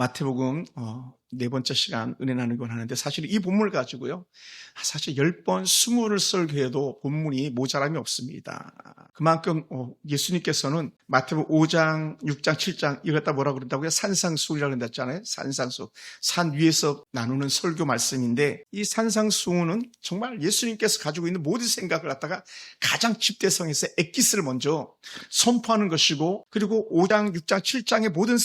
마태복음 네 번째 시간 은혜 나누곤 하는데 사실 이 본문을 가지고요. 사실 10번, 20을 설교해도 본문이 모자람이 없습니다. 그만큼 예수님께서는 마태복음 5장, 6장, 7장 이걸 갖다 뭐라고 그런다고요? 산상수훈이라고 그랬잖아요. 산상수. 산 위에서 나누는 설교 말씀인데 이 산상수훈은 정말 예수님께서 가지고 있는 모든 생각을 갖다가 가장 집대성에서 엑기스를 먼저 선포하는 것이고 그리고 5장, 6장, 7장의 모든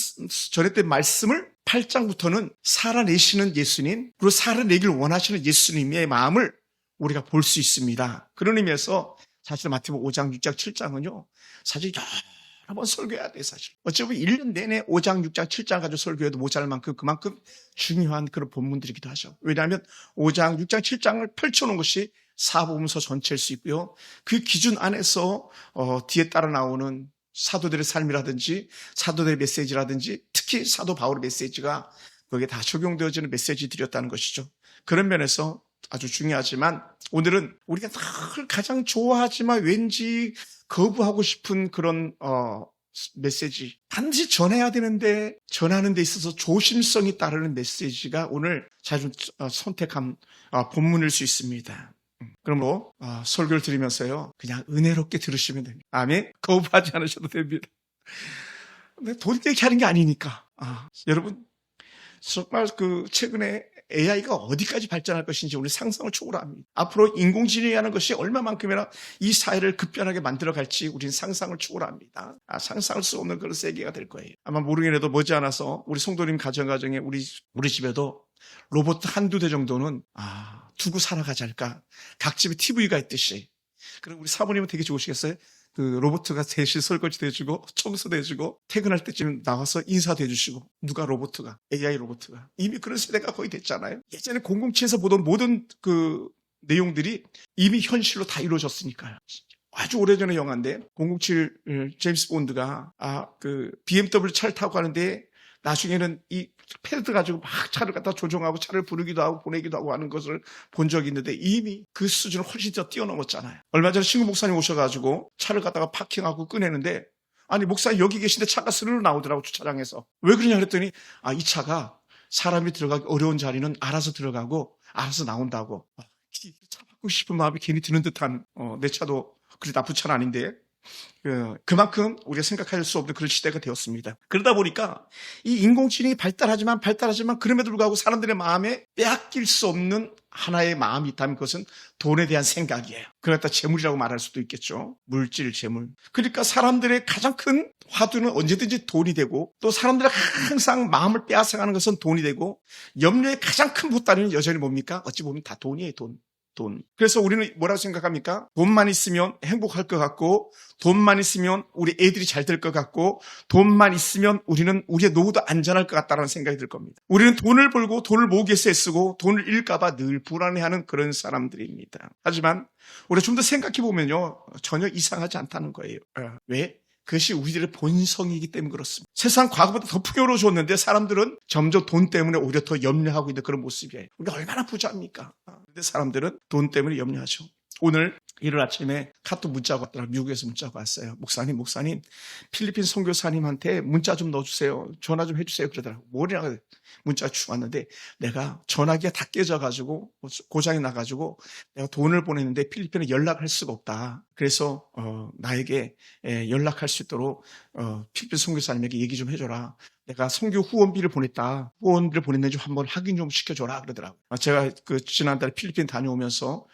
전했던 말씀을 8장부터는 살아내시는 예수님, 그리고 살아내길 원하시는 예수님의 마음을 우리가 볼 수 있습니다. 그런 의미에서 사실 마태복음 5장, 6장, 7장은요, 사실 여러 번 설교해야 돼요, 사실. 어찌 보면 1년 내내 5장, 6장, 7장 가지고 설교해도 모자랄 만큼 그만큼 중요한 그런 본문들이기도 하죠. 왜냐하면 5장, 6장, 7장을 펼쳐놓은 것이 사복음서 전체일 수 있고요. 그 기준 안에서 뒤에 따라 나오는 사도들의 삶이라든지 사도들의 메시지라든지 특히 사도 바울의 메시지가 거기에 다 적용되어지는 메시지들이었다는 것이죠. 그런 면에서 아주 중요하지만 오늘은 우리가 늘 가장 좋아하지만 왠지 거부하고 싶은 그런 메시지 반드시 전해야 되는데 전하는 데 있어서 조심성이 따르는 메시지가 오늘 자주 선택한 본문일 수 있습니다. 그러므로 설교를 들으면서요 그냥 은혜롭게 들으시면 됩니다. 아멘. 거부하지 않으셔도 됩니다. 근데 돈 얘기하는 게 아니니까. 여러분 정말 최근에 AI가 어디까지 발전할 것인지 우리 상상을 초월합니다. 앞으로 인공지능이라는 것이 얼마만큼이나 이 사회를 급변하게 만들어갈지 우리는 상상을 초월합니다. 상상할 수 없는 그런 세계가 될 거예요. 아마 모르긴 해도 머지않아서 우리 성도님 가정에 우리 집에도 로봇 한두 대 정도는 두고 살아가지 않을까. 각 집에 TV가 있듯이. 그럼 우리 사모님은 되게 좋으시겠어요? 그 로봇가 대신 설거지도 해주고 청소도 해주고 퇴근할 때쯤 나와서 인사도 해주시고. 누가 로봇가? AI 로봇가. 이미 그런 세대가 거의 됐잖아요. 예전에 007에서 보던 모든 그 내용들이 이미 현실로 다 이루어졌으니까요. 아주 오래전의 영화인데 007 제임스 본드가 BMW 차를 타고 가는데 나중에는 이 패드 가지고 막 차를 갖다 조종하고 차를 부르기도 하고 보내기도 하고 하는 것을 본 적이 있는데 이미 그 수준을 훨씬 더 뛰어넘었잖아요. 얼마 전에 신구 목사님 오셔가지고 차를 갖다가 파킹하고 꺼내는데 아니 목사님 여기 계신데 차가 스르르 나오더라고 주차장에서. 왜 그러냐 그랬더니 이 차가 사람이 들어가기 어려운 자리는 알아서 들어가고 알아서 나온다고. 차 바꾸고 싶은 마음이 괜히 드는 듯한 내 차도 그리 나쁜 차는 아닌데 그만큼 우리가 생각할 수 없는 그런 시대가 되었습니다. 그러다 보니까 이 인공지능이 발달하지만 그럼에도 불구하고 사람들의 마음에 빼앗길 수 없는 하나의 마음이 있다면 그것은 돈에 대한 생각이에요. 그걸 갖다 재물이라고 말할 수도 있겠죠. 물질, 재물. 그러니까 사람들의 가장 큰 화두는 언제든지 돈이 되고 또 사람들의 항상 마음을 빼앗아가는 것은 돈이 되고 염려의 가장 큰 보따리는 여전히 뭡니까? 어찌 보면 다 돈이에요, 돈. 그래서 우리는 뭐라고 생각합니까? 돈만 있으면 행복할 것 같고 돈만 있으면 우리 애들이 잘 될 것 같고 돈만 있으면 우리는 우리의 노후도 안전할 것 같다는 생각이 들 겁니다. 우리는 돈을 벌고 돈을 모으기 위해서 애쓰고 돈을 잃을까 봐 늘 불안해하는 그런 사람들입니다. 하지만 우리가 좀 더 생각해 보면요 전혀 이상하지 않다는 거예요. 왜? 그것이 우리들의 본성이기 때문에 그렇습니다. 세상 과거보다 더 풍요로워졌는데 사람들은 점점 돈 때문에 오히려 더 염려하고 있는 그런 모습이에요. 우리가 얼마나 부자입니까? 그런데 사람들은 돈 때문에 염려하죠. 오늘 일요일 아침에 카톡 문자가 왔더라고요. 미국에서 문자가 왔어요. 목사님 필리핀 선교사님한테 문자 좀 넣어주세요. 전화 좀 해주세요. 그러더라고요. 뭐냐고 문자가 쭉 왔는데 내가 전화기가 다 깨져가지고 고장이 나가지고 내가 돈을 보냈는데 필리핀에 연락할 수가 없다. 그래서 나에게 연락할 수 있도록 필리핀 선교사님에게 얘기 좀 해줘라. 내가 선교 후원비를 보냈다. 후원비를 보냈는지 한번 확인 좀 시켜줘라 그러더라고요. 제가 지난달에 필리핀 다녀오면서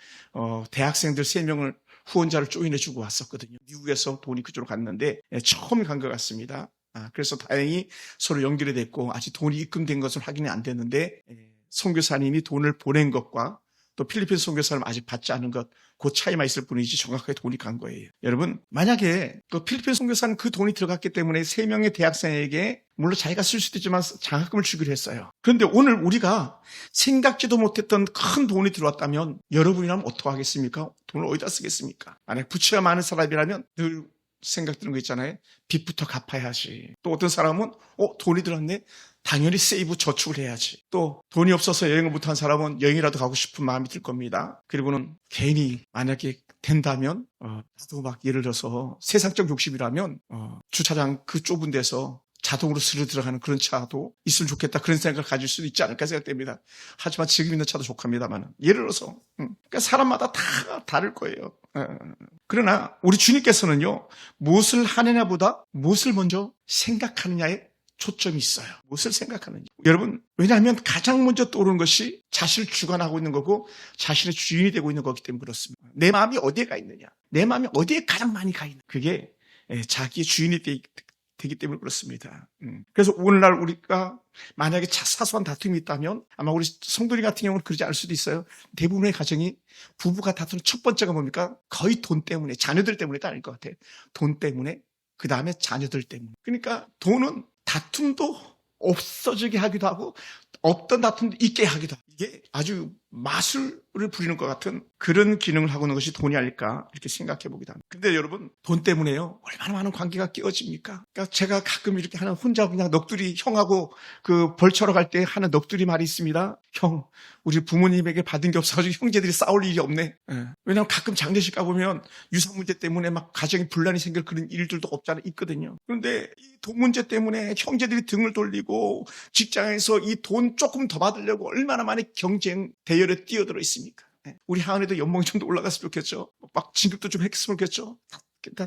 대학생들 3명을 후원자를 조인해주고 왔었거든요. 미국에서 돈이 그쪽으로 갔는데 처음 간 것 같습니다. 그래서 다행히 서로 연결이 됐고 아직 돈이 입금된 것은 확인이 안 됐는데 선교사님이 돈을 보낸 것과 또 필리핀 선교사님 아직 받지 않은 것 그 차이만 있을 뿐이지 정확하게 돈이 간 거예요. 여러분 만약에 그 필리핀 선교사는 그 돈이 들어갔기 때문에 3명의 대학생에게 물론 자기가 쓸 수도 있지만 장학금을 주기로 했어요. 그런데 오늘 우리가 생각지도 못했던 큰 돈이 들어왔다면 여러분이라면 어떻게 하겠습니까? 돈을 어디다 쓰겠습니까? 만약 부채가 많은 사람이라면 늘 생각 드는 거 있잖아요. 빚부터 갚아야지. 또 어떤 사람은 돈이 들었네. 당연히 세이브 저축을 해야지. 또 돈이 없어서 여행을 못한 사람은 여행이라도 가고 싶은 마음이 들 겁니다. 그리고는 괜히 만약에 된다면 나도 막 예를 들어서 세상적 욕심이라면 주차장 그 좁은 데서 자동으로 스르 들어가는 그런 차도 있으면 좋겠다, 그런 생각을 가질 수도 있지 않을까 생각됩니다. 하지만 지금 있는 차도 족합니다만, 예를 들어서 그러니까 사람마다 다 다를 거예요. 그러나 우리 주님께서는요, 무엇을 하느냐보다 무엇을 먼저 생각하느냐에 초점이 있어요. 무엇을 생각하느냐. 여러분, 왜냐하면 가장 먼저 떠오르는 것이 자신을 주관하고 있는 거고 자신의 주인이 되고 있는 거기 때문에 그렇습니다. 내 마음이 어디에 가 있느냐, 내 마음이 어디에 가장 많이 가 있느냐, 그게 자기의 주인이 되기 때문에 그렇습니다. 그래서 오늘날 우리가 만약에 사소한 다툼이 있다면 아마 우리 성도님 같은 경우는 그러지 않을 수도 있어요. 대부분의 가정이 부부가 다투는 첫 번째가 뭡니까? 거의 돈 때문에, 자녀들 때문에도 아닐 것 같아요. 돈 때문에, 그 다음에 자녀들 때문에. 그러니까 돈은 다툼도 없어지게 하기도 하고 없던 다툼도 있게 하기도 하고, 이게 아주 마술을 부리는 것 같은 그런 기능을 하고 있는 것이 돈이 아닐까 이렇게 생각해 보기도 합니다. 근데 여러분, 돈 때문에요 얼마나 많은 관계가 깨어집니까? 그러니까 제가 가끔 이렇게 하는, 혼자 그냥 넋두리, 형하고 그 벌처러 갈 때 하는 넋두리 말이 있습니다. 형, 우리 부모님에게 받은 게 없어가지고 형제들이 싸울 일이 없네. 왜냐하면 가끔 장례식 가보면 유산 문제 때문에 막 가정에 분란이 생길 그런 일들도 없지 않아 있거든요. 그런데 이 돈 문제 때문에 형제들이 등을 돌리고 직장에서 이 돈 조금 더 받으려고 얼마나 많이 경쟁 대열에 뛰어들어 있습니까? 우리 하은이도 연봉이 좀 더 올라갔으면 좋겠죠. 막 진급도 좀 했으면 좋겠죠.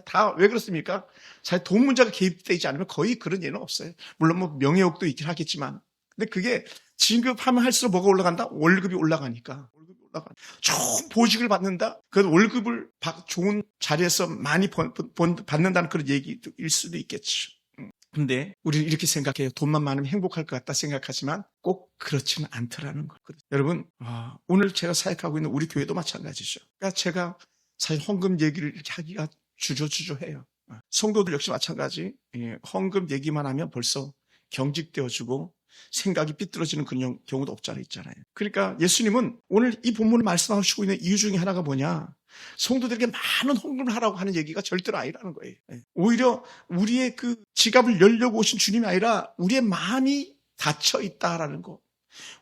다 왜 그렇습니까? 사실 돈 문제가 개입되지 않으면 거의 그런 예는 없어요. 물론 뭐 명예욕도 있긴 하겠지만, 근데 그게 진급하면 할수록 뭐가 올라간다? 월급이 올라가니까. 좋은 보직을 받는다? 그 월급을 좋은 자리에서 많이 받는다는 그런 얘기일 수도 있겠죠. 근데 우리는 이렇게 생각해요. 돈만 많으면 행복할 것 같다 생각하지만 꼭 그렇지는 않더라는 거예요. 여러분, 오늘 제가 사역하고 있는 우리 교회도 마찬가지죠. 그러니까 제가 사실 헌금 얘기를 이렇게 하기가 주저해요. 성도들 역시 마찬가지. 헌금 얘기만 하면 벌써 경직되어지고 생각이 삐뚤어지는 그런 경우도 없지 않아 있잖아요. 그러니까 예수님은 오늘 이 본문을 말씀하시고 있는 이유 중에 하나가 뭐냐? 성도들에게 많은 헌금을 하라고 하는 얘기가 절대로 아니라는 거예요. 오히려 우리의 그 지갑을 열려고 오신 주님이 아니라 우리의 마음이 닫혀 있다라는 거.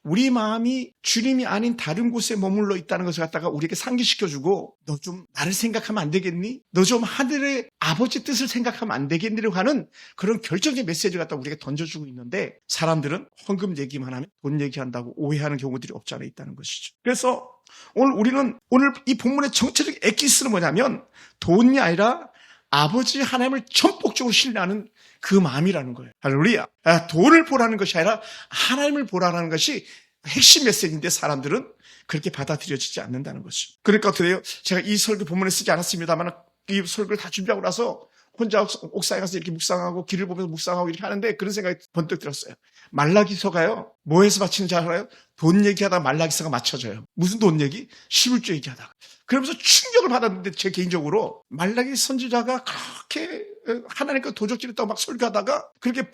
우리 마음이 주님이 아닌 다른 곳에 머물러 있다는 것을 갖다가 우리에게 상기시켜주고, 너 좀 나를 생각하면 안 되겠니? 너 좀 하늘의 아버지 뜻을 생각하면 안 되겠니라고 하는 그런 결정적인 메시지를 갖다 우리에게 던져주고 있는데, 사람들은 헌금 얘기만 하면 돈 얘기한다고 오해하는 경우들이 없지 않아 있다는 것이죠. 그래서 우리는 오늘 이 본문의 정체적 엑기스는 뭐냐면 돈이 아니라 아버지 하나님을 전폭적으로 신뢰하는 그 마음이라는 거예요. 할렐루야. 돈을 보라는 것이 아니라 하나님을 보라는 것이 핵심 메시지인데 사람들은 그렇게 받아들여지지 않는다는 것이죠. 그러니까 어떻게 돼요? 제가 이 설교 본문에 쓰지 않았습니다만 이 설교를 다 준비하고 나서 혼자 옥상에 가서 이렇게 묵상하고 길을 보면서 묵상하고 이렇게 하는데 그런 생각이 번뜩 들었어요. 말라기서가요, 뭐에서 맞히는지 알아요? 돈 얘기하다가 말라기서가 맞춰져요. 무슨 돈 얘기? 11조 얘기하다가. 그러면서 충격을 받았는데, 제 개인적으로 말라기 선지자가 그렇게 하나님과 도적질했다고 막 설교하다가 그렇게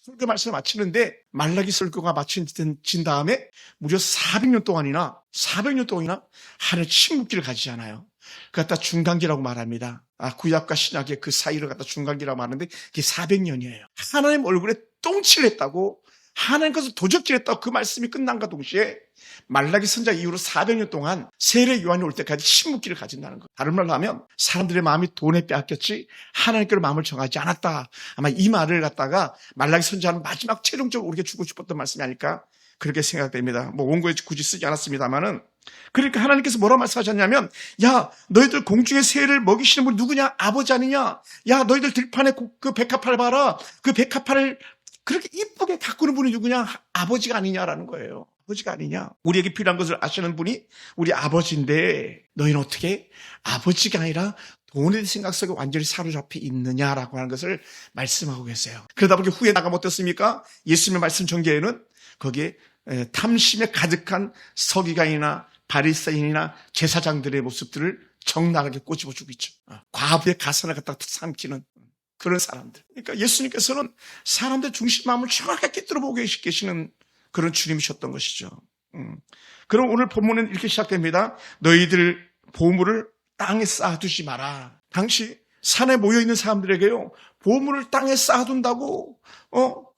설교 말씀을 마치는데, 말라기 설교가 마쳐진 다음에 무려 400년 동안이나 하늘 침묵기를 가지지 않아요. 그 갖다 중간기라고 말합니다. 구약과 신약의 그 사이를 갖다 중간기라고 말하는데 그게 400년이에요. 하나님 얼굴에 똥칠을 했다고, 하나님 것을 도적질했다고 그 말씀이 끝난과 동시에 말라기 선지자 이후로 400년 동안 세례 요한이 올 때까지 침묵기를 가진다는 것. 다른 말로 하면 사람들의 마음이 돈에 빼앗겼지 하나님께로 마음을 정하지 않았다. 아마 이 말을 갖다가 말라기 선지자는 마지막 최종적으로 우리에게 주고 싶었던 말씀이 아닐까 그렇게 생각됩니다. 뭐 원고에 굳이 쓰지 않았습니다만은, 그러니까 하나님께서 뭐라 말씀하셨냐면, 야, 너희들 공중의 새를 먹이시는 분이 누구냐? 아버지 아니냐? 야, 너희들 들판에 그 백합화를 봐라. 그 백합화를 그렇게 이쁘게 가꾸는 분이 누구냐? 아버지가 아니냐라는 거예요. 아버지가 아니냐? 우리에게 필요한 것을 아시는 분이 우리 아버지인데 너희는 어떻게 아버지가 아니라 돈의 생각 속에 완전히 사로잡혀 있느냐라고 하는 것을 말씀하고 계세요. 그러다 보니 후에 나가면 어떻습니까? 예수님의 말씀 전개에는 거기에 탐심에 가득한 서기관이나 바리새인이나 제사장들의 모습들을 적나라하게 꼬집어주고 있죠. 과부의 가산을 갖다가 삼키는 그런 사람들. 그러니까 예수님께서는 사람들 중심 마음을 정확하게 꿰뚫어보고 계시는 그런 주님이셨던 것이죠. 그럼 오늘 본문은 이렇게 시작됩니다. 너희들 보물을 땅에 쌓아두지 마라. 당시 산에 모여있는 사람들에게요, 보물을 땅에 쌓아둔다고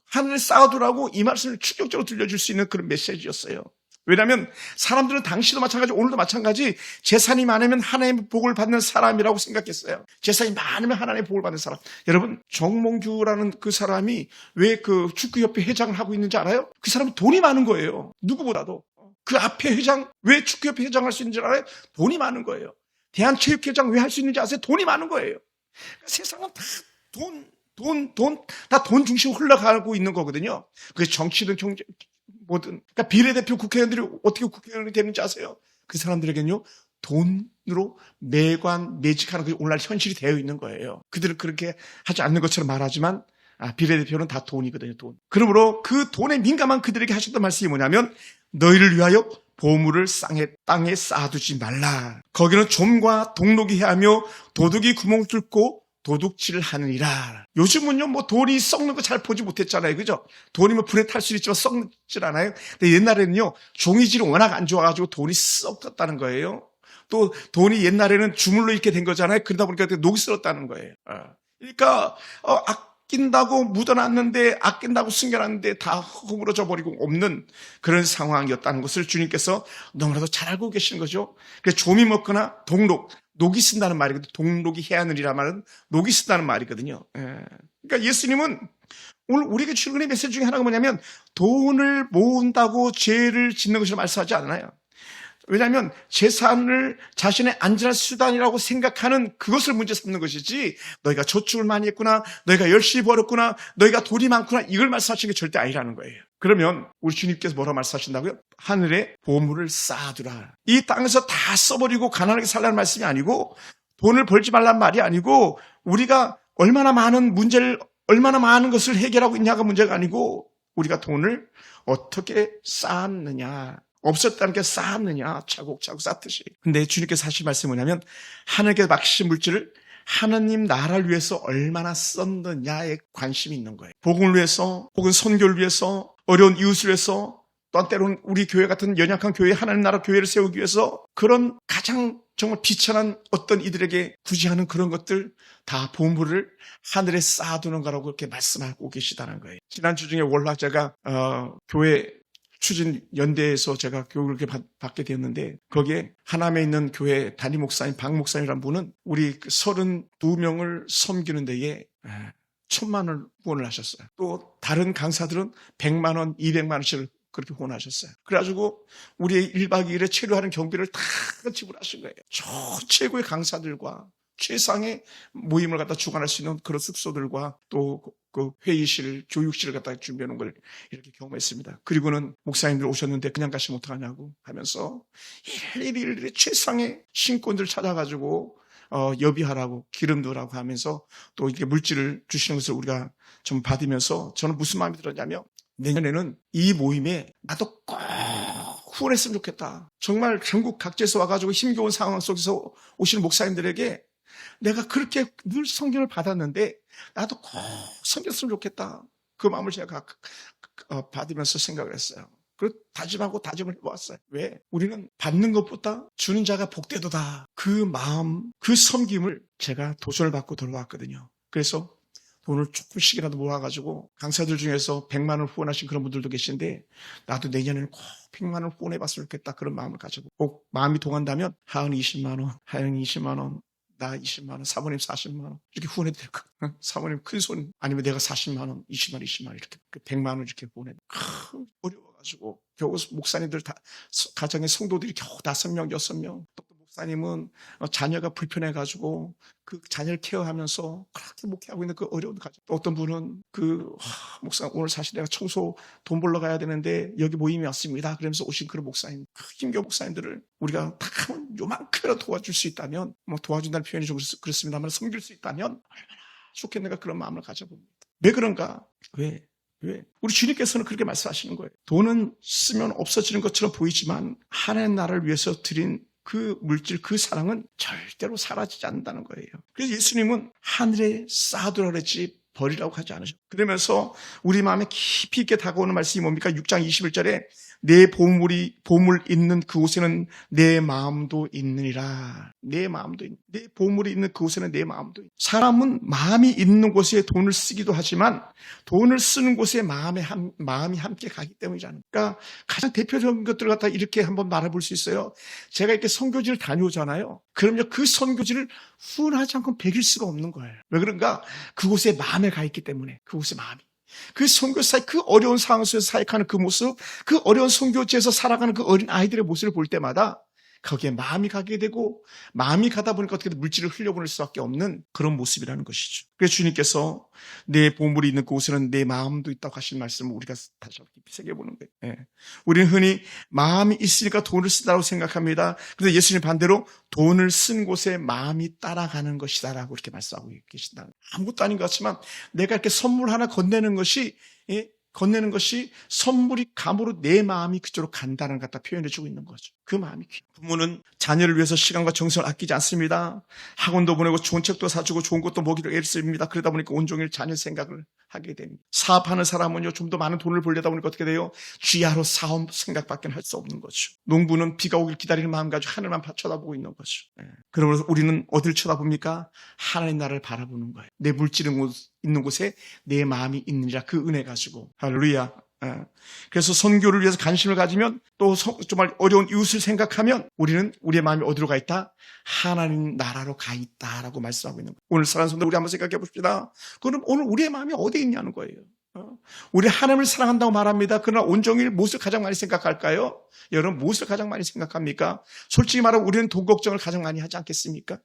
하늘에 쌓아두라고 이 말씀을 충격적으로 들려줄 수 있는 그런 메시지였어요. 왜냐하면 사람들은 당시도 마찬가지, 오늘도 마찬가지, 재산이 많으면 하나님의 복을 받는 사람이라고 생각했어요. 재산이 많으면 하나님의 복을 받는 사람. 여러분, 정몽주라는 그 사람이 왜 그 축구협회 회장을 하고 있는지 알아요? 그 사람은 돈이 많은 거예요. 누구보다도. 그 앞에 회장, 왜 축구협회 회장 할 수 있는지 알아요? 돈이 많은 거예요. 대한체육회장 왜 할 수 있는지 아세요? 돈이 많은 거예요. 세상은 다 다 돈 중심으로 흘러가고 있는 거거든요. 그게 정치든 경제, 뭐든. 그러니까 비례대표 국회의원들이 어떻게 국회의원이 되는지 아세요? 그 사람들에게는요, 돈으로 매직하는 게 오늘날 현실이 되어 있는 거예요. 그들은 그렇게 하지 않는 것처럼 말하지만, 비례대표는 다 돈이거든요, 돈. 그러므로 그 돈에 민감한 그들에게 하셨던 말씀이 뭐냐면, 너희를 위하여 보물을 땅에 쌓아두지 말라. 거기는 좀과 동록이 해하며 도둑이 구멍을 뚫고 도둑질을 하느니라. 요즘은요, 뭐 돈이 썩는 거 잘 보지 못했잖아요. 그죠? 돈이면 불에 탈 수 있지만 썩질 않아요. 근데 옛날에는요, 종이질이 워낙 안 좋아가지고 돈이 썩었다는 거예요. 또 돈이 옛날에는 주물로 이렇게 된 거잖아요. 그러다 보니까 녹이 슬었다는 거예요. 그러니까 아낀다고 묻어놨는데, 아낀다고 숨겨놨는데 다 허물어져 버리고 없는 그런 상황이었다는 것을 주님께서 너무나도 잘 알고 계시는 거죠. 그래서 조미 먹거나 녹이 쓴다는 말이거든요. 동록이 해하느니라 말은 녹이 쓴다는 말이거든요. 그러니까 예수님은 오늘 우리에게 주는 메시지 중에 하나가 뭐냐면, 돈을 모은다고 죄를 짓는 것을 말씀하지 않아요. 왜냐하면 재산을 자신의 안전한 수단이라고 생각하는 그것을 문제 삼는 것이지, 너희가 저축을 많이 했구나, 너희가 열심히 벌었구나, 너희가 돈이 많구나, 이걸 말씀하시는 게 절대 아니라는 거예요. 그러면 우리 주님께서 뭐라고 말씀하신다고요? 하늘에 보물을 쌓아두라. 이 땅에서 다 써버리고 가난하게 살라는 말씀이 아니고, 돈을 벌지 말란 말이 아니고, 우리가 얼마나 많은 것을 해결하고 있냐가 문제가 아니고, 우리가 돈을 어떻게 쌓았느냐, 없었다는 게 쌓았느냐, 차곡차곡 쌓듯이. 근데 주님께서 하신 말씀이 뭐냐면, 하늘께 맡기신 물질을 하나님 나라를 위해서 얼마나 썼느냐에 관심이 있는 거예요. 복음을 위해서, 혹은 선교를 위해서, 어려운 이웃을 위해서, 또한 때로는 우리 교회 같은 연약한 교회, 하나님 나라 교회를 세우기 위해서, 그런 가장 정말 비천한 어떤 이들에게 굳이 하는 그런 것들 다 보물을 하늘에 쌓아두는 거라고 그렇게 말씀하고 계시다는 거예요. 지난주 중에 월화 제가 교회 추진연대에서 제가 교육을 받게 되었는데, 거기에 하남에 있는 교회 담임 목사님, 박 목사님이라는 분은 우리 32명을 섬기는 데에 1,000만 원 후원을 하셨어요. 또 다른 강사들은 100만 원, 200만 원씩을 그렇게 후원하셨어요. 그래가지고 우리 1박 2일에 체류하는 경비를 다 지불하신 거예요. 최고의 강사들과 최상의 모임을 갖다 주관할 수 있는 그런 숙소들과 또 그 회의실, 교육실을 갖다 준비해 놓은 걸 이렇게 경험했습니다. 그리고는 목사님들 오셨는데 그냥 가시면 어떡하냐고 하면서 일일이 최상의 신권들 찾아가지고 여비하라고 기름도 라고 하면서 또 이렇게 물질을 주시는 것을 우리가 좀 받으면서 저는 무슨 마음이 들었냐면, 내년에는 이 모임에 나도 꼭 후원했으면 좋겠다. 정말 전국 각지에서 와가지고 힘겨운 상황 속에서 오시는 목사님들에게 내가 그렇게 늘 성경을 받았는데 나도 꼭 섬겼으면 좋겠다. 그 마음을 제가 받으면서 생각을 했어요. 그리고 다짐을 해보았어요. 왜? 우리는 받는 것보다 주는 자가 복되도다. 그 마음, 그 섬김을 제가 도전을 받고 돌아왔거든요. 그래서 돈을 조금씩이라도 모아가지고 강사들 중에서 100만 원 후원하신 그런 분들도 계신데, 나도 내년에는 꼭 100만 원 후원해봤으면 좋겠다. 그런 마음을 가지고 꼭 마음이 동한다면 하은이 20만 원, 하영이 20만 원, 나 20만 원, 사모님 40만 원 이렇게 후원해도 될 것 같아요. 사모님 큰손 아니면 내가 40만 원, 20만 원, 20만 원 이렇게 100만 원 이렇게 후원해도 어려워가지고 겨우 목사님들 다 가정의 성도들이 겨우 5명, 6명. 또 목사님은 자녀가 불편해가지고 그 자녀를 케어하면서 그렇게 목회하고 있는 그 어려운 가정. 또 어떤 분은 목사 오늘 사실 내가 청소 돈 벌러 가야 되는데 여기 모임이 왔습니다. 그러면서 오신 그런 목사님, 힘겨운 목사님들을 우리가 다 요만큼이라도 도와줄 수 있다면, 뭐 도와준다는 표현이 좀 그렇습니다만 섬길 수 있다면 얼마나 좋겠는가, 그런 마음을 가져봅니다. 왜 그런가? 왜? 우리 주님께서는 그렇게 말씀하시는 거예요. 돈은 쓰면 없어지는 것처럼 보이지만 하나님 나라를 위해서 드린 그 물질, 그 사랑은 절대로 사라지지 않는다는 거예요. 그래서 예수님은 하늘에 쌓아두라 그랬지 버리라고 하지 않으셨고, 그러면서 우리 마음에 깊이 있게 다가오는 말씀이 뭡니까? 6장 21절에 내 보물 있는 그곳에는 내 마음도 있느니라. 내 마음도 있는, 내 보물이 있는 그곳에는 내 마음도 있는. 사람은 마음이 있는 곳에 돈을 쓰기도 하지만 돈을 쓰는 곳에 마음이 함께 가기 때문이잖아요. 그러니까 가장 대표적인 것들을 갖다 이렇게 한번 말해볼 수 있어요. 제가 이렇게 선교지를 다녀오잖아요. 그럼요, 그 선교지를 후원하지 않고 배길 수가 없는 거예요. 왜 그런가? 그곳에 마음에 가 있기 때문에. 그곳에 마음이. 그 선교사의 그 어려운 상황 속에서 사역하는 그 모습, 그 어려운 선교지에서 살아가는 그 어린 아이들의 모습을 볼 때마다 거기에 마음이 가게 되고, 마음이 가다 보니까 어떻게든 물질을 흘려보낼 수밖에 없는 그런 모습이라는 것이죠. 그래서 주님께서 내 보물이 있는 곳에는 내 마음도 있다고 하신 말씀을 우리가 다시 한번 깊이 새겨보는 거예요. 예. 우리는 흔히 마음이 있으니까 돈을 쓴다고 생각합니다. 그런데 예수님 반대로 돈을 쓴 곳에 마음이 따라가는 것이다라고 이렇게 말씀하고 계신다. 아무것도 아닌 것 같지만 내가 이렇게 선물 하나 건네는 것이, 선물이 감으로 내 마음이 그쪽으로 간다는 걸 갖다 표현해주고 있는 거죠. 그 마음이 부모는 자녀를 위해서 시간과 정성을 아끼지 않습니다. 학원도 보내고 좋은 책도 사주고 좋은 것도 먹이도 애를 씁니다. 그러다 보니까 온종일 자녀 생각을 하게 됩니다. 사업하는 사람은요, 좀 더 많은 돈을 벌려다 보니까 어떻게 돼요? 쥐하로 사업 생각밖에 할 수 없는 거죠. 농부는 비가 오길 기다리는 마음 가지고 하늘만 쳐다보고 있는 거죠. 그러면서 우리는 어딜 쳐다봅니까? 하나님 나라를 바라보는 거예요. 내 물질은 있는 곳에 내 마음이 있느니라, 그 은혜 가지고. 할렐루야. 그래서 선교를 위해서 관심을 가지면, 또 정말 어려운 이웃을 생각하면 우리는 우리의 마음이 어디로 가 있다? 하나님 나라로 가 있다라고 말씀하고 있는 거예요. 오늘 사랑하는 성도 우리 한번 생각해 봅시다. 그럼 오늘 우리의 마음이 어디에 있냐는 거예요. 우리 하나님을 사랑한다고 말합니다. 그러나 온종일 무엇을 가장 많이 생각할까요? 여러분, 무엇을 가장 많이 생각합니까? 솔직히 말하면 우리는 돈 걱정을 가장 많이 하지 않겠습니까?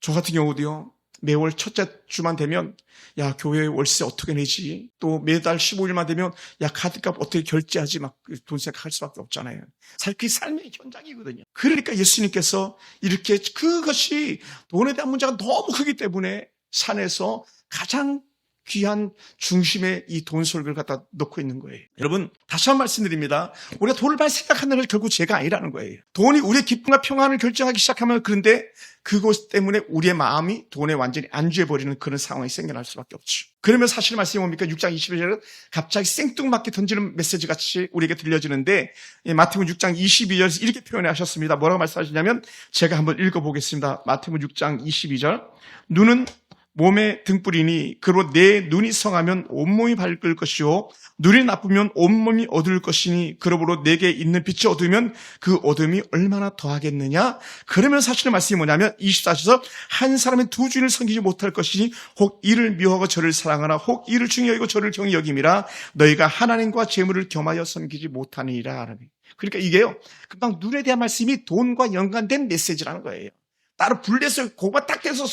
저 같은 경우도요, 매월 첫째 주만 되면 야, 교회 월세 어떻게 내지? 또 매달 15일만 되면 야, 카드값 어떻게 결제하지? 막 돈 생각할 수밖에 없잖아요. 사실 그게 삶의 현장이거든요. 그러니까 예수님께서 이렇게, 그것이 돈에 대한 문제가 너무 크기 때문에 산에서 가장 귀한 중심에 이 돈 설교를 갖다 놓고 있는 거예요. 여러분, 다시 한번 말씀드립니다. 우리가 돈을 많이 생각하는 것이 결국 죄가 아니라는 거예요. 돈이 우리의 기쁨과 평안을 결정하기 시작하면, 그런데 그것 때문에 우리의 마음이 돈에 완전히 안주해버리는 그런 상황이 생겨날 수밖에 없죠. 그러면 사실 말씀이 뭡니까? 6장 22절은 갑자기 생뚱맞게 던지는 메시지 같이 우리에게 들려지는데, 마태복음 6장 22절에서 이렇게 표현하셨습니다. 뭐라고 말씀하시냐면, 제가 한번 읽어보겠습니다. 마태복음 6장 22절. 눈은 몸의 등불이니 그로 내 눈이 성하면 온몸이 밝을 것이요 눈이 나쁘면 온몸이 어두울 것이니 그러므로 내게 있는 빛이 어두우면 그 어둠이 얼마나 더하겠느냐. 그러면 사실의 말씀이 뭐냐면 24절에서 한 사람의 두 주인을 섬기지 못할 것이니 혹 이를 미워하고 저를 사랑하나 혹 이를 중히 여기고 저를 경히 여김이라. 너희가 하나님과 재물을 겸하여 섬기지 못하느니라. 그러니까 이게요, 금방 눈에 대한 말씀이 돈과 연관된 메시지라는 거예요. 따로 분리해서 그것만 딱 해서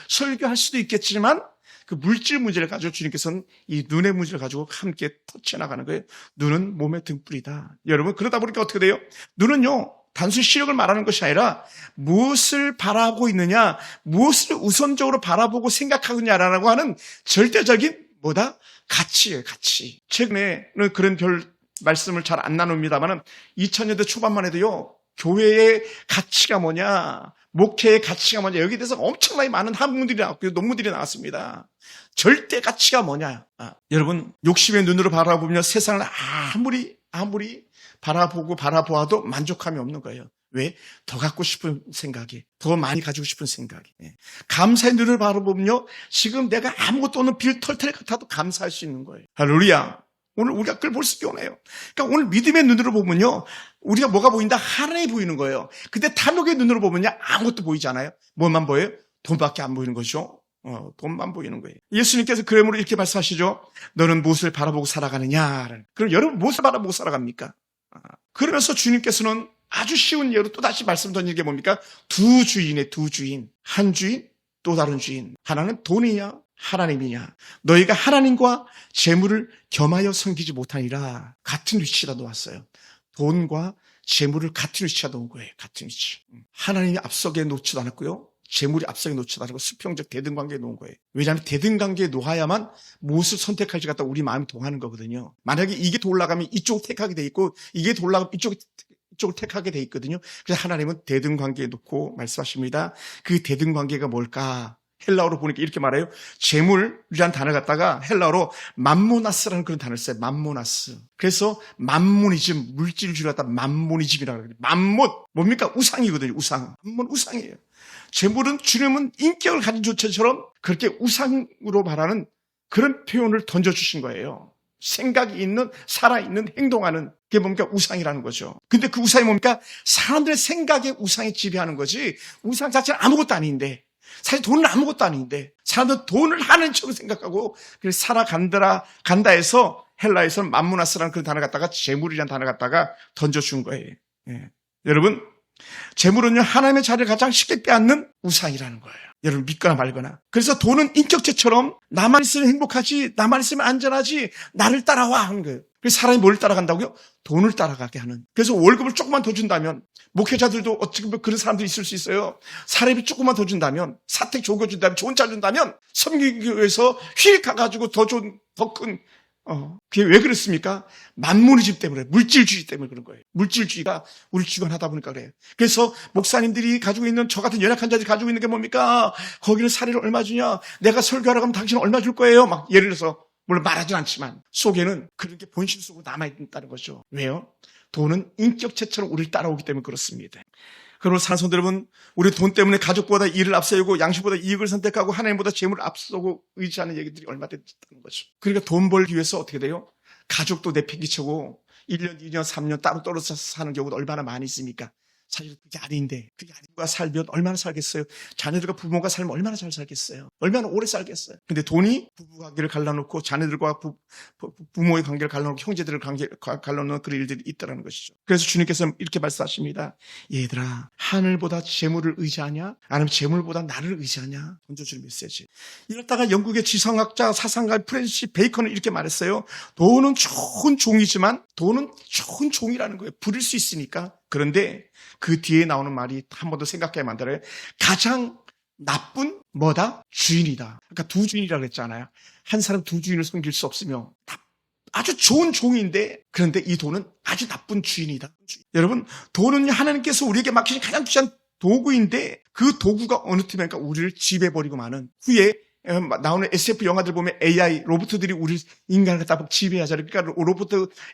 설교할 수도 있겠지만, 그 물질 문제를 가지고 주님께서는 이 눈의 문제를 가지고 함께 터쳐나가는 거예요. 눈은 몸의 등불이다. 여러분, 그러다 보니까 어떻게 돼요? 눈은요, 단순히 시력을 말하는 것이 아니라 무엇을 바라보고 있느냐, 무엇을 우선적으로 바라보고 생각하고 있느냐라고 하는 절대적인 뭐다? 가치예요, 가치. 최근에는 그런 별 말씀을 잘 안 나눕니다만은 2000년대 초반만 해도요, 교회의 가치가 뭐냐, 목회의 가치가 뭐냐, 여기에 대해서 엄청나게 많은 학문들이 나왔고요, 논문들이 나왔습니다. 절대 가치가 뭐냐. 여러분, 욕심의 눈으로 바라보면 세상을 아무리 바라보아도 만족함이 없는 거예요. 왜? 더 갖고 싶은 생각이, 더 많이 가지고 싶은 생각이. 감사의 눈을 바라보면요, 지금 내가 아무것도 없는 빌 털털 같아도 감사할 수 있는 거예요. 할렐루야. 오늘 우리가 그걸 볼 수 있게 오네요. 그러니까 오늘 믿음의 눈으로 보면요, 우리가 뭐가 보인다? 하나님이 보이는 거예요. 근데 탐욕의 눈으로 보면요, 아무것도 보이지 않아요. 뭐만 보여요? 돈밖에 안 보이는 거죠. 돈만 보이는 거예요. 예수님께서 그러므로 이렇게 말씀하시죠. 너는 무엇을 바라보고 살아가느냐. 그럼 여러분 무엇을 바라보고 살아갑니까? 그러면서 주님께서는 아주 쉬운 예로 또다시 말씀 던지는 게 뭡니까? 두 주인. 한 주인, 또 다른 주인. 하나는 돈이냐, 하나님이냐. 너희가 하나님과 재물을 겸하여 섬기지 못하니라. 같은 위치다 놓았어요. 돈과 재물을 같은 위치에 놓은 거예요. 같은 위치. 하나님이 앞서게 놓지도 않았고요, 재물이 앞서게 놓지도 않고 수평적 대등관계에 놓은 거예요. 왜냐하면 대등관계에 놓아야만 무엇을 선택할지 갖다 우리 마음이 동하는 거거든요. 만약에 이게 더 올라가면 이쪽을 택하게 돼 있고, 이게 더 올라가면 이쪽을 택하게 돼 있거든요. 그래서 하나님은 대등관계에 놓고 말씀하십니다. 그 대등관계가 뭘까? 헬라어로 보니까 이렇게 말해요. 재물이라는 단어 갖다가 헬라어로 맘모나스라는 그런 단어를 써요. 맘모나스. 그래서 맘모니즘, 물질주의 갖다 맘모니즘이라고 그래요. 맘몬, 뭡니까? 우상이거든요. 우상. 맘몬 우상이에요. 재물은 주님은 인격을 가진 존재처럼 그렇게 우상으로 말하는 그런 표현을 던져주신 거예요. 생각이 있는, 살아있는, 행동하는 그게 뭡니까? 우상이라는 거죠. 근데 그 우상이 뭡니까? 사람들의 생각에 우상이 지배하는 거지 우상 자체는 아무것도 아닌데 사실 돈은 아무것도 아닌데 사람들은 돈을 하는 척을 생각하고 그래서 간다 해서 헬라에서는 맘무나스라는 그런 단어 갖다가 재물이라는 단어 갖다가 던져준 거예요. 예. 여러분 재물은요 하나님의 자리를 가장 쉽게 빼앗는 우상이라는 거예요. 여러분 믿거나 말거나. 그래서 돈은 인격체처럼 나만 있으면 행복하지, 나만 있으면 안전하지, 나를 따라와 하는 거예요. 그래서 사람이 뭘 따라간다고요? 돈을 따라가게 하는. 그래서 월급을 조금만 더 준다면 목회자들도 어떻게 보면 그런 사람들이 있을 수 있어요. 사례비 조금만 더 준다면, 사택 좋은 거 준다면, 좋은 차 준다면 섬기교회에서 휙 가가지고 더 큰 그게 왜 그렇습니까? 만문의집 때문에, 물질주의 때문에 그런 거예요. 물질주의가 우리 주관하다 보니까 그래요. 그래서 목사님들이 가지고 있는, 저 같은 연약한 자들이 가지고 있는 게 뭡니까? 거기는 사례를 얼마 주냐? 내가 설교하러 가면 당신은 얼마 줄 거예요? 막 예를 들어서, 물론 말하진 않지만 속에는 그런 게 본심 속으로 남아있다는 거죠. 왜요? 돈은 인격체처럼 우리를 따라오기 때문에 그렇습니다. 그러므로 사랑하는 여러분, 우리 돈 때문에 가족보다 일을 앞세우고 양심보다 이익을 선택하고 하나님보다 재물을 앞서고 의지하는 얘기들이 얼마든지 있다는 거죠. 그러니까 돈 벌기 위해서 어떻게 돼요? 가족도 내팽개치고 1년, 2년, 3년 따로 떨어져서 사는 경우도 얼마나 많이 있습니까? 사실 그게 아닌데, 그게 아닌가 살면 얼마나 살겠어요? 자녀들과 부모가 살면 얼마나 잘 살겠어요? 얼마나 오래 살겠어요? 근데 돈이 부부관계를 갈라놓고 자녀들과 부모의 관계를 갈라놓고 형제들의 관계를 갈라놓는 그런 일들이 있다는 것이죠. 그래서 주님께서 이렇게 말씀하십니다. 얘들아, 하늘보다 재물을 의지하냐? 아니면 재물보다 나를 의지하냐? 던져주는 메시지. 이렇다가 영국의 지성학자, 사상가 프랜시스 베이컨은 이렇게 말했어요. 돈은 좋은 종이지만 돈은 좋은 종이라는 거예요. 부릴 수 있으니까. 그런데 그 뒤에 나오는 말이 한 번 더 생각하게 만들어요. 가장 나쁜 뭐다? 주인이다. 그러니까 두 주인이라고 했잖아요. 한 사람 두 주인을 섬길 수 없으며 아주 좋은 종인데 그런데 이 돈은 아주 나쁜 주인이다. 여러분 돈은 하나님께서 우리에게 맡기신 가장 귀한 도구인데 그 도구가 어느 틈에니까 우리를 지배해버리고 마는 후에 나오는 SF 영화들 보면 AI, 로봇들이 우리 인간을 갖다 지배하잖아요. 그러니까 로봇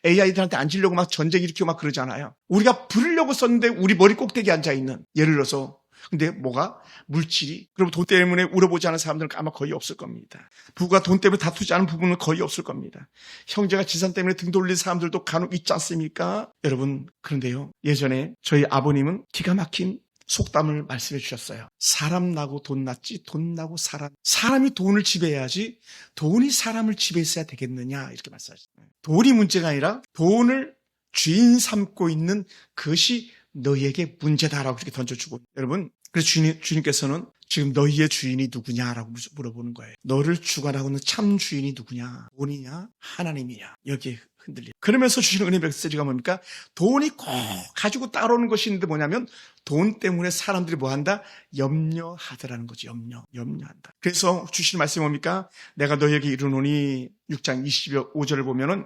AI들한테 앉으려고 막 전쟁 일으키고 막 그러잖아요. 우리가 부르려고 썼는데 우리 머리 꼭대기에 앉아있는, 예를 들어서. 근데 뭐가? 물질이. 그리고 돈 때문에 울어보지 않은 사람들은 아마 거의 없을 겁니다. 부부가 돈 때문에 다투지 않은 부부는 거의 없을 겁니다. 형제가 지산 때문에 등 돌리는 사람들도 간혹 있지 않습니까? 여러분, 그런데요. 예전에 저희 아버님은 기가 막힌 속담을 말씀해 주셨어요. 사람 나고 돈 났지 돈 나고 사람. 사람이 돈을 지배해야지 돈이 사람을 지배했어야 되겠느냐 이렇게 말씀하셨어요. 돈이 문제가 아니라 돈을 주인 삼고 있는 그것이 너희에게 문제다라고 이렇게 던져주고. 여러분 그래서 주님께서는 지금 너희의 주인이 누구냐라고 물어보는 거예요. 너를 주관하고 있는 참 주인이 누구냐? 돈이냐? 하나님이냐? 여기에 흔들려. 그러면서 주시는 은혜 메시지가 뭡니까? 돈이 꼭 가지고 따라오는 것이 있는데 뭐냐면 돈 때문에 사람들이 뭐한다? 염려하더라는 거죠. 염려한다. 그래서 주시는 말씀이 뭡니까? 내가 너희에게 이르노니 6장 25절을 보면은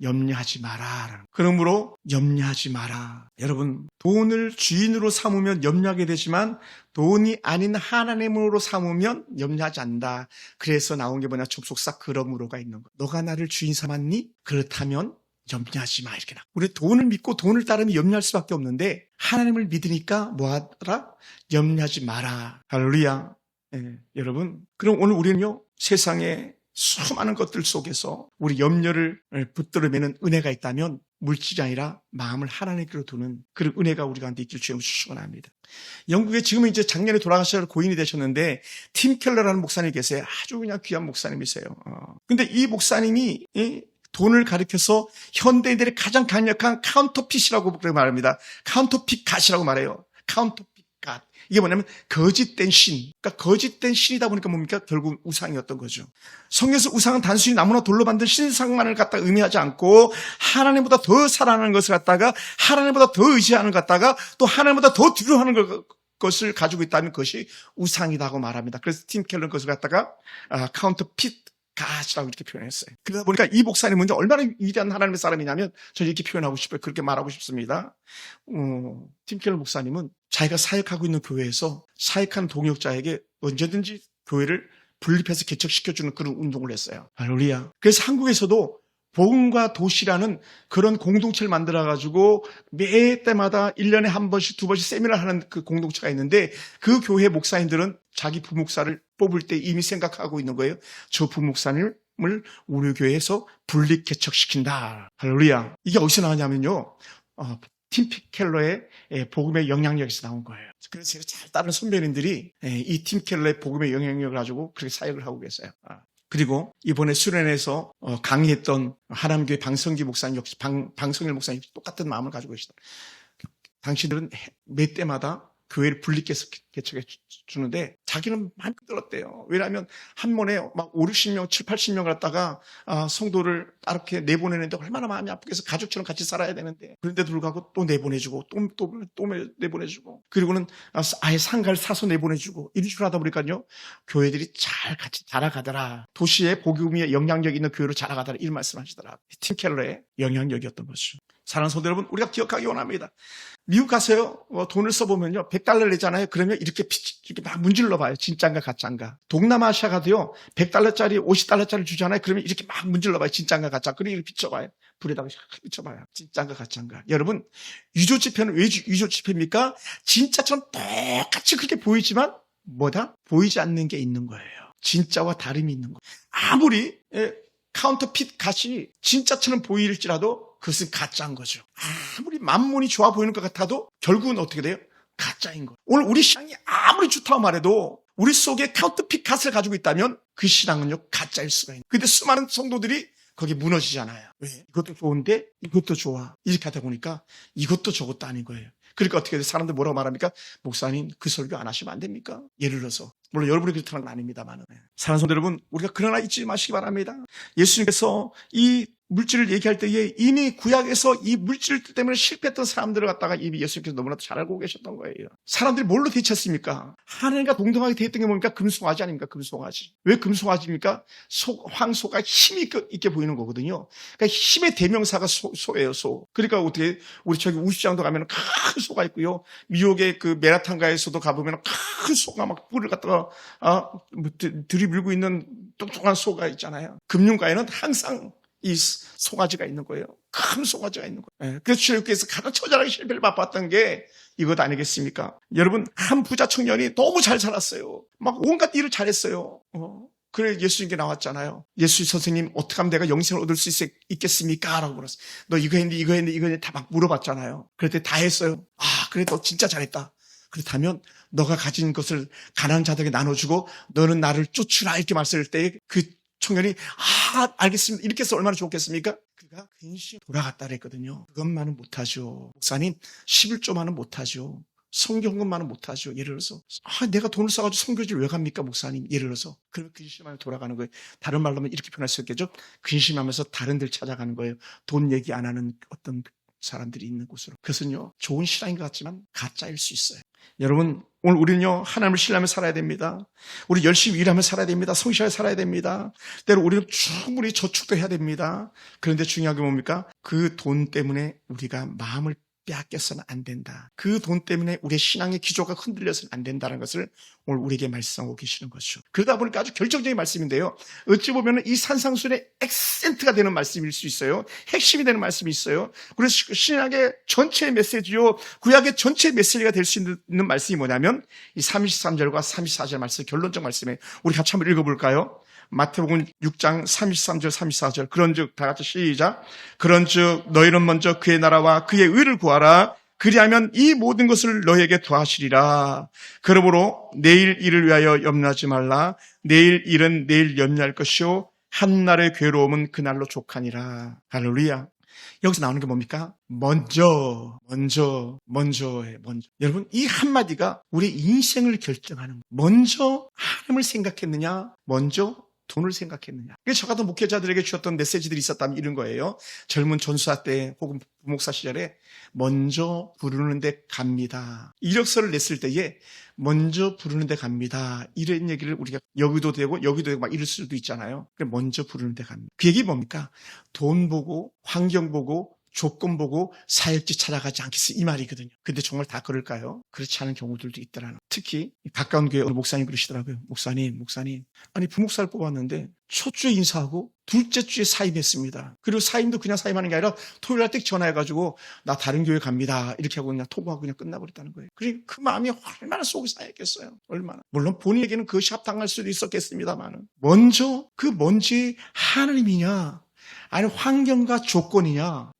염려하지 마라. 그러므로 염려하지 마라. 여러분 돈을 주인으로 삼으면 염려하게 되지만 돈이 아닌 하나님으로 삼으면 염려하지 않는다. 그래서 나온 게 뭐냐? 접속사 그러므로가 있는 거. 너가 나를 주인 삼았니? 그렇다면 염려하지 마. 이렇게 나. 우리 돈을 믿고 돈을 따르면 염려할 수밖에 없는데 하나님을 믿으니까 뭐하라? 염려하지 마라. 할렐루야. 네, 여러분. 그럼 오늘 우리는요 세상에 수많은 것들 속에서 우리 염려를 붙들어매는 은혜가 있다면 물질이 아니라 마음을 하나님께로 두는 그런 은혜가 우리 가운데 있길 주여 축원합니다. 영국에 지금은 이제 작년에 돌아가셔서 고인이 되셨는데 팀 켈러라는 목사님이 계세요. 아주 그냥 귀한 목사님이세요. 근데 이 목사님이 돈을 가리켜서 현대인들의 가장 강력한 카운터핏이라고 말합니다. 카운터핏 갓이라고 말해요. 카운터핏 갓. 이게 뭐냐면 거짓된 신. 그러니까 거짓된 신이다 보니까 뭡니까? 결국 우상이었던 거죠. 성경에서 우상은 단순히 나무나 돌로 만든 신상만을 갖다가 의미하지 않고 하나님보다 더 사랑하는 것을 갖다가 하나님보다 더 의지하는 것 갖다가 또 하나님보다 더 두려워하는 것을 가지고 있다면 그것이 우상이라고 말합니다. 그래서 팀 켈러는 그것을 갖다가 카운터핏 갓이라고 이렇게 표현했어요. 그러다 보니까 이 목사님은 얼마나 위대한 하나님의 사람이냐면 저는 이렇게 표현하고 싶어요. 그렇게 말하고 싶습니다. 팀 켈러 목사님은 자기가 사역하고 있는 교회에서 사역하는 동역자에게 언제든지 교회를 분립해서 개척시켜주는 그런 운동을 했어요. 할렐루야. 그래서 한국에서도 복음과 도시라는 그런 공동체를 만들어가지고 매 때마다 1년에 한 번씩, 두 번씩 세미나를 하는 그 공동체가 있는데 그 교회 목사님들은 자기 부목사를 뽑을 때 이미 생각하고 있는 거예요. 저 부목사님을 우리 교회에서 분립 개척시킨다. 할렐루야. 이게 어디서 나왔냐면요. 팀 켈러의 복음의 영향력에서 나온 거예요. 그래서 제가 잘 따르는 선배님들이 이 팀 켈러의 복음의 영향력을 가지고 그렇게 사역을 하고 계세요. 그리고 이번에 수련회에서 강의했던 하남교회 방성기 목사님 역시 방성일 목사님 똑같은 마음을 가지고 계시다. 당신들은 매 때마다 교회를 분립해서 개척해 주는데 자기는 많이 힘들었대요. 왜냐하면 한 번에 막 5, 60명, 7, 80명 갖다가 성도를 이렇게 내보내는데 얼마나 마음이 아프겠어. 가족처럼 같이 살아야 되는데 그런데도 불구하고 또 내보내주고 또 내보내주고 그리고는 아예 상가를 사서 내보내주고 이런 식으로 하다 보니까요. 교회들이 잘 같이 자라가더라. 도시의 복음의 영향력 있는 교회로 자라가더라. 이런 말씀하시더라. 팀 켈러의 영향력이었던 거죠. 사랑하는 성도 여러분, 우리가 기억하기 원합니다. 미국 가서요, 돈을 써보면요, $100 내잖아요. 그러면 이렇게 막 문질러 봐요. 진짠가 가짠가. 동남아시아 가도요, $100짜리, $50짜리 주잖아요. 그러면 이렇게 막 문질러 봐요. 진짠가 가짠가. 그리고 이렇게 비춰봐요. 불에다가 비춰봐요. 진짠가 가짠가. 여러분, 유조지폐는 왜 유조지폐입니까? 진짜처럼 똑같이 그렇게 보이지만, 뭐다? 보이지 않는 게 있는 거예요. 진짜와 다름이 있는 거예요. 아무리, 카운터핏 갓이 진짜처럼 보일지라도 그것은 가짜인 거죠. 아무리 만문이 좋아 보이는 것 같아도 결국은 어떻게 돼요? 가짜인 거예요. 오늘 우리 신앙이 아무리 좋다고 말해도 우리 속에 카운터핏 갓을 가지고 있다면 그 신앙은요 가짜일 수가 있는 거예요. 근데 수많은 성도들이 거기 무너지잖아요. 왜? 이것도 좋은데 이것도 좋아. 이렇게 하다 보니까 이것도 저것도 아닌 거예요. 그러니까 어떻게 돼요? 사람들 뭐라고 말합니까? 목사님 그 설교 안 하시면 안 됩니까? 예를 들어서. 물론 여러분이 그렇다는 건 아닙니다만. 사랑하는 성도 여러분, 우리가 그러나 잊지 마시기 바랍니다. 예수님께서 이 물질을 얘기할 때에 이미 구약에서 이 물질 때문에 실패했던 사람들을 갖다가 이미 예수님께서 너무나도 잘 알고 계셨던 거예요. 사람들이 뭘로 대체했습니까? 하늘과 동등하게 대했던 게 뭡니까? 금송아지 아닙니까? 금송아지. 왜 금송아지입니까? 황소가 힘이 있게 보이는 거거든요. 그러니까 힘의 대명사가 소예요, 소. 그러니까 어떻게 우리 저기 우시장도 가면 큰 소가 있고요. 미국의 그 메라탄가에서도 가보면 큰 소가 막 뿔을 갖다가 들이밀고 있는 뚱뚱한 소가 있잖아요. 금융가에는 항상 이 송아지가 있는 거예요. 큰 송아지가 있는 거예요. 그래서 주님께서 가장 처절하게 실패를 맛봤던 게 이것 아니겠습니까? 여러분, 한 부자 청년이 너무 잘 살았어요. 막 온갖 일을 잘했어요. 그래 예수님께 나왔잖아요. 예수 선생님 어떻게 하면 내가 영생을 얻을 수 있겠습니까? 라고 물었어요. 너 이거 했는데 다 막 물어봤잖아요. 그랬더니 다 했어요. 그래 너 진짜 잘했다. 그렇다면 너가 가진 것을 가난한 자들에게 나눠주고 너는 나를 쫓으라 이렇게 말씀할 때 그 청년이 알겠습니다. 이렇게 해서 얼마나 좋겠습니까? 그가 근심 돌아갔다 그랬거든요. 그것만은 못하죠. 목사님 11조만은 못하죠. 성경금만은 못하죠. 예를 들어서 내가 돈을 써가지고 성교지를 왜 갑니까 목사님? 예를 들어서 그러면 근심하며 돌아가는 거예요. 다른 말로 하면 이렇게 표현할 수 있겠죠. 근심하면서 다른 데를 찾아가는 거예요. 돈 얘기 안 하는 어떤 사람들이 있는 곳으로. 그것은요 좋은 신앙인 것 같지만 가짜일 수 있어요. 여러분 오늘 우리는요 하나님을 신뢰하며 살아야 됩니다. 우리 열심히 일하며 살아야 됩니다. 성실하게 살아야 됩니다. 때로 우리는 충분히 저축도 해야 됩니다. 그런데 중요한 게 뭡니까? 그 돈 때문에 우리가 마음을 빼앗겨서는 안 된다. 그 돈 때문에 우리의 신앙의 기조가 흔들려서는 안 된다는 것을 오늘 우리에게 말씀하고 계시는 거죠. 그러다 보니까 아주 결정적인 말씀인데요. 어찌 보면 이 산상순의 액센트가 되는 말씀일 수 있어요. 핵심이 되는 말씀이 있어요. 그래서 신약의 전체 메시지요. 구약의 전체 메시지가 될 수 있는 말씀이 뭐냐면 이 33절과 34절 말씀, 결론적 말씀에 우리 같이 한번 읽어볼까요? 마태복음 6장 33절 34절 그런즉 다 같이 시작. 그런즉 너희는 먼저 그의 나라와 그의 의를 구하라. 그리하면 이 모든 것을 너희에게 더하시리라. 그러므로 내일 일을 위하여 염려하지 말라. 내일 일은 내일 염려할 것이요 한날의 괴로움은 그날로 족하니라. 할렐루야. 여기서 나오는 게 뭡니까? 먼저. 여러분, 이 한마디가 우리의 인생을 결정하는 거예요. 먼저 하나님을 생각했느냐? 먼저 돈을 생각했느냐. 그래서 저 같은 목회자들에게 주었던 메시지들이 있었다면 이런 거예요. 젊은 전수사 때 혹은 부목사 시절에 먼저 부르는 데 갑니다. 이력서를 냈을 때에 먼저 부르는 데 갑니다. 이런 얘기를 우리가 여기도 되고 막 이럴 수도 있잖아요. 먼저 부르는 데 갑니다. 그 얘기 뭡니까? 돈 보고 환경 보고 조건 보고 사역지 찾아가지 않겠어 이 말이거든요. 근데 정말 다 그럴까요? 그렇지 않은 경우들도 있더라는. 특히 가까운 교회 어느 목사님 그러시더라고요. 목사님 아니 부목사를 뽑았는데 첫 주에 인사하고 둘째 주에 사임했습니다. 그리고 사임도 그냥 사임하는 게 아니라 토요일 날 딱 전화해가지고 나 다른 교회 갑니다 이렇게 하고 그냥 통보하고 그냥 끝나버렸다는 거예요. 그러니까 그 마음이 얼마나 속이 쌓였겠어요. 얼마나. 물론 본인에게는 그것이 합당할 수도 있었겠습니다만 먼저 그 뭔지 하나님이냐 아니 환경과 조건이냐.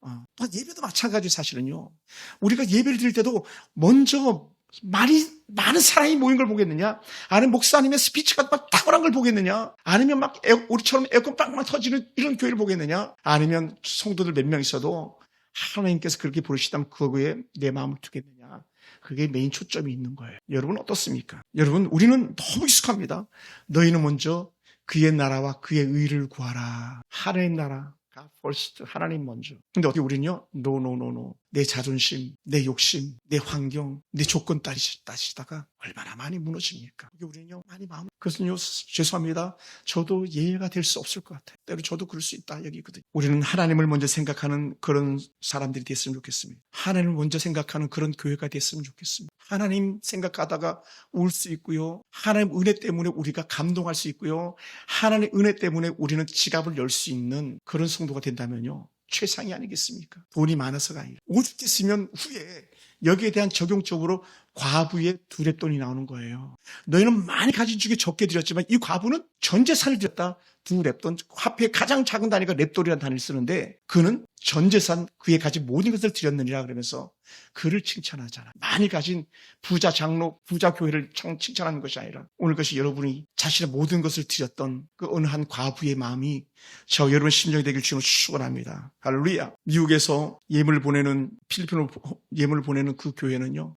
예배도 마찬가지 사실은요. 우리가 예배를 드릴 때도 먼저 많은 사람이 모인 걸 보겠느냐? 아니면 목사님의 스피치가 막 탁월한 걸 보겠느냐? 아니면 막 우리처럼 에어컨 빵빵 터지는 이런 교회를 보겠느냐? 아니면 성도들 몇 명 있어도 하나님께서 그렇게 부르시다면 그거에 내 마음을 두겠느냐? 그게 메인 초점이 있는 거예요. 여러분 어떻습니까? 여러분 우리는 너무 익숙합니다. 너희는 먼저 그의 나라와 그의 의를 구하라. 하나님 나라. God first, 하나님 먼저. 근데 어떻게 우리는요? No. 내 자존심, 내 욕심, 내 환경, 내 조건 따지다가 얼마나 많이 무너집니까? 우리는요, 많이 마음. 그것은요, 죄송합니다. 저도 예외가 될 수 없을 것 같아요. 때로 저도 그럴 수 있다, 여기거든요. 우리는 하나님을 먼저 생각하는 그런 사람들이 됐으면 좋겠습니다. 하나님을 먼저 생각하는 그런 교회가 됐으면 좋겠습니다. 하나님 생각하다가 울 수 있고요. 하나님 은혜 때문에 우리가 감동할 수 있고요. 하나님 은혜 때문에 우리는 지갑을 열 수 있는 그런 성도가 된다면요. 최상이 아니겠습니까? 돈이 많아서가 아니라. 오죽 했으면 후에 여기에 대한 적용적으로 과부의 2렙돈이 나오는 거예요. 너희는 많이 가진 중에 적게 드렸지만 이 과부는 전 재산을 드렸다. 2렙돈. 화폐의 가장 작은 단위가 렙돈이라는 단위를 쓰는데 그는 전 재산 그에 가진 모든 것을 드렸느니라 그러면서 그를 칭찬하잖아. 많이 가진 부자 장로, 부자 교회를 칭찬하는 것이 아니라 오늘 것이 여러분이 자신의 모든 것을 드렸던 그 어느 한 과부의 마음이 저 여러분 심정이 되길 주님으로 축원합니다. 할렐루야. 미국에서 예물을 보내는 필리핀으로 예물을 보내는 그 교회는요.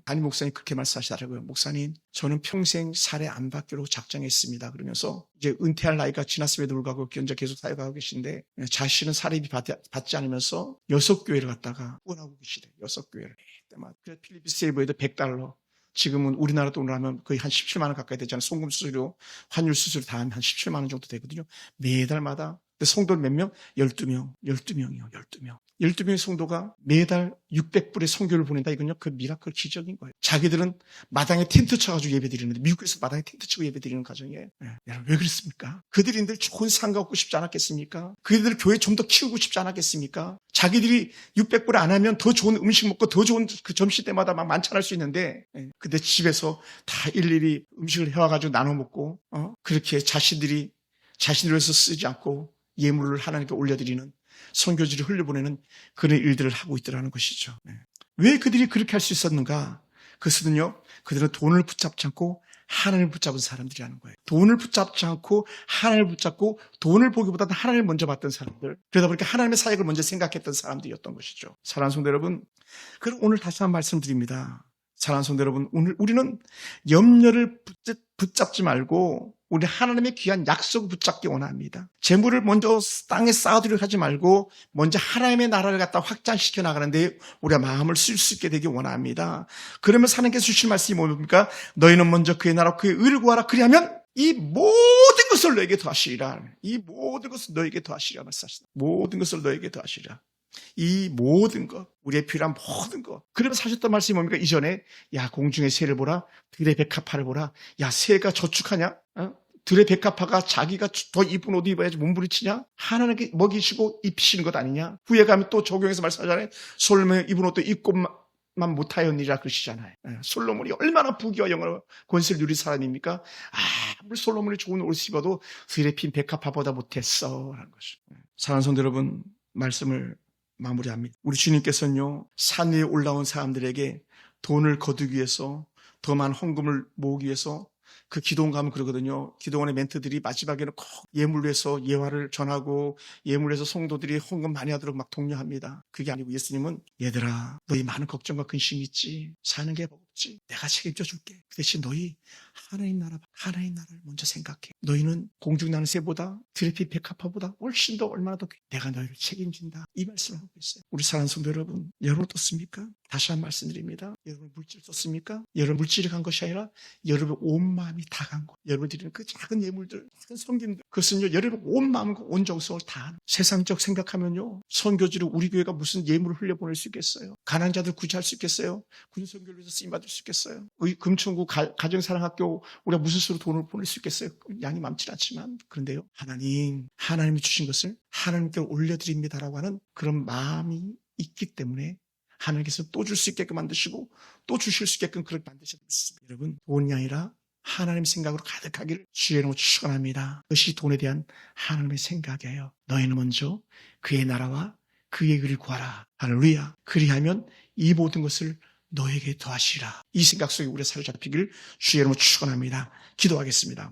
담임 목사님 그렇게 말씀하시더라고요. 목사님 저는 평생 살해 안 받기로 작정했습니다. 그러면서 이제 은퇴할 나이가 지났음에도 불구하고 현재 계속 사역하고 계신데 자신은 살해비 받지 않으면서 6교회를 갔다가 후원하고 계시대요. 6교회를. 그래서 필리핀 세이버에도 $100. 지금은 우리나라 돈으로 하면 거의 한 17만 원 가까이 되잖아요. 송금 수수료, 환율 수수료 다 하면 한 17만 원 정도 되거든요. 매달마다. 근데 성도는 몇 명? 12명. 12명이요. 12명. 12명의 성도가 매달 600불의 성교를 보낸다. 이건요, 그 미라클 기적인 거예요. 자기들은 마당에 텐트 쳐가지고 예배 드리는데, 미국에서 마당에 텐트 치고 예배 드리는 가정이에요. 여러분, 왜 그랬습니까? 그들인들 좋은 상가 얻고 싶지 않았겠습니까? 그들 교회 좀 더 키우고 싶지 않았겠습니까? 자기들이 600불 안 하면 더 좋은 음식 먹고 더 좋은 그 점심 때마다 막 만찬할 수 있는데, 근데 집에서 다 일일이 음식을 해와가지고 나눠 먹고, 그렇게 자신들을 위해서 쓰지 않고 예물을 하나님께 올려드리는 선교지를 흘려보내는 그런 일들을 하고 있더라는 것이죠. 왜 그들이 그렇게 할 수 있었는가? 그것은요, 그들은 돈을 붙잡지 않고 하나님을 붙잡은 사람들이라는 거예요. 돈을 붙잡지 않고 하나님을 붙잡고 돈을 보기보다는 하나님을 먼저 봤던 사람들. 그러다 보니까 하나님의 사역을 먼저 생각했던 사람들이었던 것이죠. 사랑하는 성도 여러분, 그럼 오늘 다시 한번 말씀드립니다. 사랑하는 성도 여러분, 오늘 우리는 염려를 붙잡지 말고 우리 하나님의 귀한 약속을 붙잡기 원합니다. 재물을 먼저 땅에 쌓아두려고 하지 말고 먼저 하나님의 나라를 갖다 확장시켜 나가는데 우리가 마음을 쓸 수 있게 되기 원합니다. 그러면서 하나님께서 주실 말씀이 뭡니까? 너희는 먼저 그의 나라 그의 의를 구하라. 그리하면 이 모든 것을 너에게 더하시리라. 이 모든 것을 너에게 더하시리라 말씀하시다. 모든 것을 너에게 더하시리라. 이 모든 것, 우리의 필요한 모든 것. 그러면서 하셨던 말씀이 뭡니까? 이전에 야 공중의 새를 보라, 들의 백합화를 보라. 야 새가 저축하냐? 들의 백합화가 자기가 더 이쁜 옷 입어야지 몸부림치냐? 하나님께 먹이시고 입히시는 것 아니냐? 후에 가면 또 적용해서 말씀하잖아요. 솔로몬의 입은 옷도 입고만 못하였느니라 그러시잖아요. 솔로몬이 얼마나 부귀와 영광과 권세를 누린 사람입니까? 아무리 솔로몬이 좋은 옷을 입어도 들의 핀 백합화보다 못했어 라는 것이죠. 사랑하는 성도 여러분, 말씀을 마무리합니다. 우리 주님께서는요, 산 위에 올라온 사람들에게 돈을 거두기 위해서 더 많은 헌금을 모으기 위해서 그 기도원 가면 그러거든요. 기도원의 멘트들이 마지막에는 꼭 예물로 해서 예화를 전하고 예물로 해서 성도들이 헌금 많이 하도록 막 독려합니다. 그게 아니고 예수님은 얘들아 너희 많은 걱정과 근심이 있지. 사는 게 없지. 내가 책임져 줄게. 그 대신 너희 하나님 나라를 먼저 생각해. 너희는 공중나는 새보다 트래픽 백합화보다 훨씬 더 얼마나 더 내가 너희를 책임진다. 이 말씀을 하고 있어요. 우리 사랑하는 성도 여러분, 여러분 어떻습니까? 다시 한 번 말씀드립니다. 여러분 물질 썼습니까? 여러분 물질이 간 것이 아니라 여러분 온 마음이 다 간 거예요. 여러분 드리는 그 작은 예물들, 작은 섬김들, 그것은요 여러분 온 마음과 온 정성을 다 하는. 세상적 생각하면요 선교지로 우리 교회가 무슨 예물을 흘려보낼 수 있겠어요? 가난자들 구제할 수 있겠어요? 군선교를 위해서 쓰임받을 수 있겠어요? 금천구 가정사랑학교 우리가 무슨 수로 돈을 보낼 수 있겠어요? 양이 많지 않지만. 그런데요 하나님이 주신 것을 하나님께 올려드립니다라고 하는 그런 마음이 있기 때문에 하나님께서 또 줄 수 있게끔 만드시고 또 주실 수 있게끔 그렇게 만드셨습니다. 여러분 돈이 아니라 하나님 생각으로 가득하기를 주의 이름으로 축원합니다. 그것이 돈에 대한 하나님의 생각이에요. 너희는 먼저 그의 나라와 그의 의를 구하라. 할렐루야. 그리하면 이 모든 것을 너에게 더하시라. 이 생각 속에 우리의 삶을 잡히길 주의 이름으로 축원합니다. 기도하겠습니다.